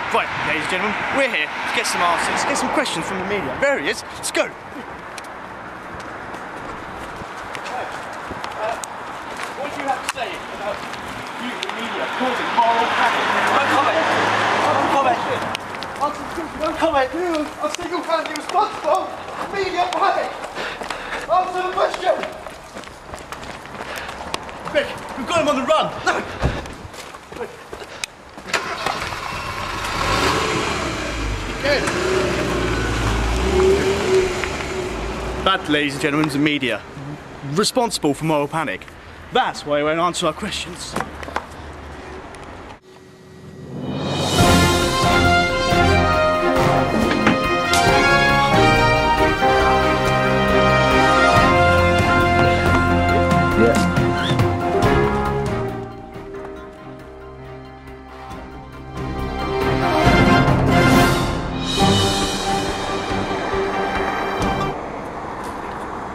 Right, ladies and gentlemen, we're here to get some answers, get some questions from the media. There he is. Let's go. What do you have to say about you, the media, causing moral panic? No comment. No comment. You are single-handedly responsible for media panic. Answer the question. Rick, we've got him on the run. No. That, ladies and gentlemen, is the media, responsible for moral panic. That's why they won't answer our questions.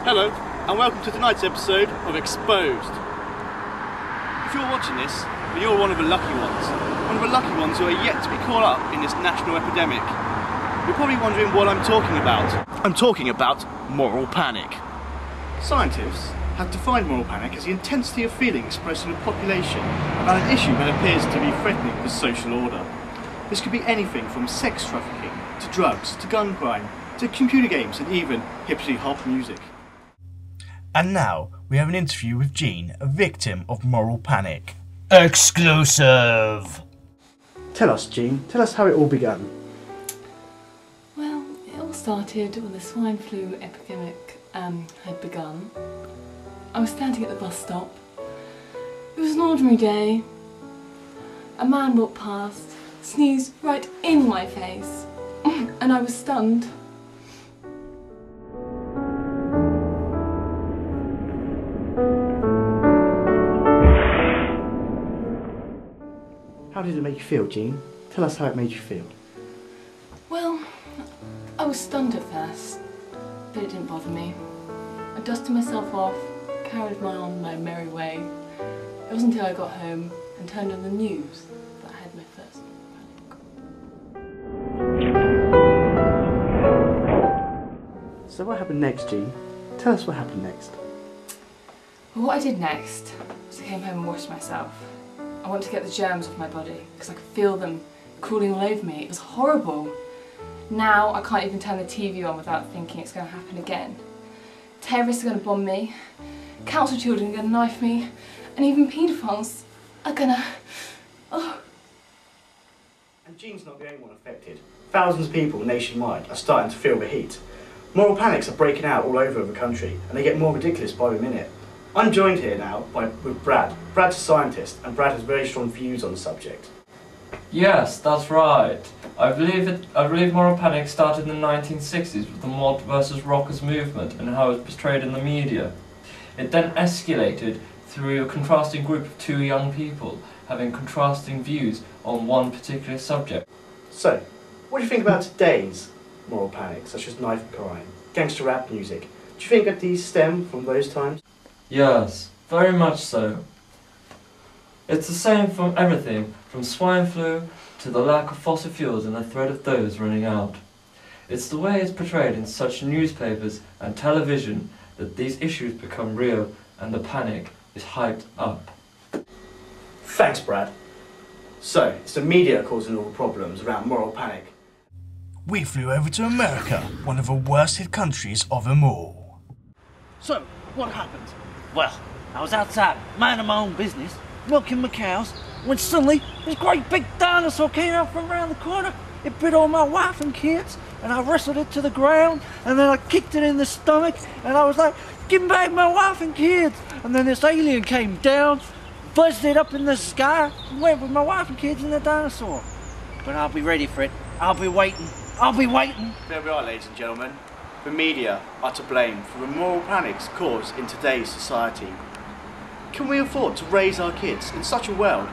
Hello, and welcome to tonight's episode of eXposed. If you're watching this, then you're one of the lucky ones. One of the lucky ones who are yet to be caught up in this national epidemic. You're probably wondering what I'm talking about. I'm talking about moral panic. Scientists have defined moral panic as the intensity of feeling expressed in a population about an issue that appears to be threatening the social order. This could be anything from sex trafficking, to drugs, to gun crime, to computer games, and even hippity-hop music. And now, we have an interview with Jean, a victim of moral panic. Exclusive! Tell us, Jean, tell us how it all began. Well, it all started when the swine flu epidemic had begun. I was standing at the bus stop. It was an ordinary day. A man walked past, sneezed right in my face, and I was stunned. How did it make you feel, Jean? Tell us how it made you feel. Well, I was stunned at first, but it didn't bother me. I dusted myself off, carried on my merry way. It wasn't until I got home and turned on the news that I had my first panic. So what happened next, Jean? Tell us what happened next. Well, what I did next was I came home and washed myself. I wanted to get the germs off my body because I could feel them crawling all over me. It was horrible. Now I can't even turn the TV on without thinking it's going to happen again. Terrorists are going to bomb me, council children are going to knife me, and even paedophiles are going to... Oh. And Jean's not the only one affected. Thousands of people nationwide are starting to feel the heat. Moral panics are breaking out all over the country, and they get more ridiculous by the minute. I'm joined here now with Brad. Brad's a scientist, and Brad has very strong views on the subject. Yes, that's right. I believe moral panic started in the 1960s with the mod versus rockers movement and how it was portrayed in the media. It then escalated through a contrasting group of two young people having contrasting views on one particular subject. So, what do you think about today's moral panic, such as knife crime, gangster rap music? Do you think that these stem from those times? Yes, very much so. It's the same from everything, from swine flu to the lack of fossil fuels and the threat of those running out. It's the way it's portrayed in such newspapers and television that these issues become real and the panic is hyped up. Thanks, Brad. So, it's the media causing all the problems around moral panic. We flew over to America, one of the worst hit countries of them all. So, what happened? Well, I was outside, minding my own business, milking my cows, when suddenly this great big dinosaur came out from around the corner. It bit all my wife and kids, and I wrestled it to the ground, and then I kicked it in the stomach, and I was like, give me back my wife and kids. And then this alien came down, buzzed it up in the sky, and went with my wife and kids and the dinosaur. But I'll be ready for it. I'll be waiting. I'll be waiting. There we are, ladies and gentlemen. The media are to blame for the moral panics caused in today's society. Can we afford to raise our kids in such a world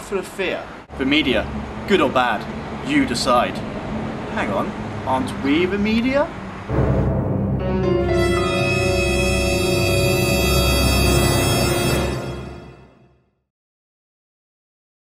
full of fear? The media, good or bad, you decide. Hang on, aren't we the media?